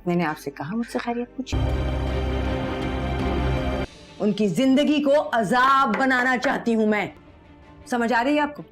मैंने आपसे कहा मुझसे खैरियत पूछी। उनकी जिंदगी को अजाब बनाना चाहती हूं मैं। समझ आ रही है आपको?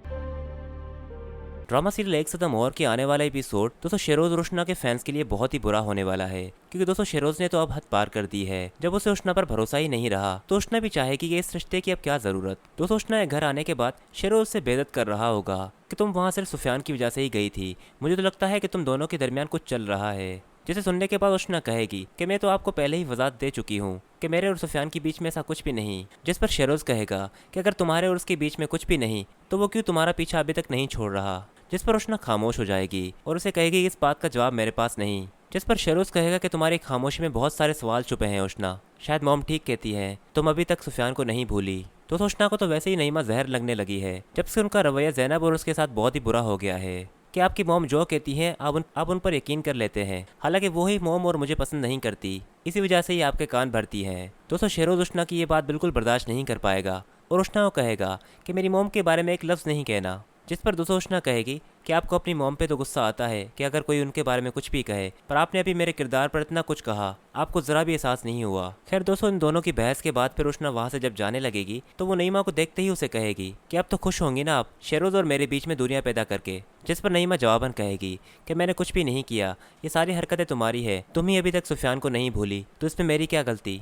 ड्रामा सीरियल एक सदम और के आने वाला एपिसोड दोस्तों शेरोज और उष्णा के फैंस के लिए बहुत ही बुरा होने वाला है, क्योंकि दोस्तों शेरोज ने तो अब हद पार कर दी है। जब उसे उष्णा पर भरोसा ही नहीं रहा तो उष्णा भी चाहेगी कि इस रिश्ते की अब क्या जरूरत। दोस्तों उष्णा के घर आने के बाद शेरोज उससे बेइज्जत कर रहा होगा कि तुम वहां सिर्फ सुफियान की वजह से ही गई थी, मुझे तो लगता है कि तुम दोनों के दरमियान कुछ चल रहा है। जिसे सुनने के बाद उष्णा कहेगी कि मैं तो आपको पहले ही वजाहत दे चुकी हूँ कि मेरे और सुफियान के बीच में ऐसा कुछ भी नहीं। जिस पर शेरोज कहेगा कि अगर तुम्हारे और उसके बीच में कुछ भी नहीं तो वो क्यों तुम्हारा पीछा अभी तक नहीं छोड़ रहा। जिस पर उष्णा खामोश हो जाएगी और उसे कहेगी इस बात का जवाब मेरे पास नहीं। जिस पर शेरोज कहेगा कि तुम्हारी खामोशी में बहुत सारे सवाल छुपे हैं उष्णा, शायद मॉम ठीक कहती है, तुम अभी तक सुफियान को नहीं भूली। तो उष्णा को तो वैसे ही नईमा जहर लगने लगी है जब से उनका रवैया ज़ैनब और उसके साथ बहुत ही बुरा हो गया है कि आपकी मॉम जो कहती हैं आप उन पर यकीन कर लेते हैं, हालांकि वो ही मॉम और मुझे पसंद नहीं करती, इसी वजह से ही आपके कान भरती हैं। दोस्तों शेरोज उष्णा की ये बात बिल्कुल बर्दाश्त नहीं कर पाएगा और उष्णा को कहेगा कि मेरी मॉम के बारे में एक लफ्ज़ नहीं कहना। जिस पर दोस्तों उष्णा कहेगी कि आपको अपनी मॉम पे तो गुस्सा आता है कि अगर कोई उनके बारे में कुछ भी कहे, पर आपने अभी मेरे किरदार पर इतना कुछ कहा, आपको ज़रा भी एहसास नहीं हुआ। खैर दोस्तों इन दोनों की बहस के बाद फिर उष्णा वहाँ से जब जाने लगेगी तो वो नईमा को देखते ही उसे कहेगी कि अब तो खुश होंगी ना आप शेरोज और मेरे बीच में दूरियां पैदा करके। जिस पर नईमा जवाबन कहेगी कि मैंने कुछ भी नहीं किया, ये सारी हरकतें तुम्हारी है, तुम ही अभी तक सुफियान को नहीं भूली, तो इसमें मेरी क्या गलती।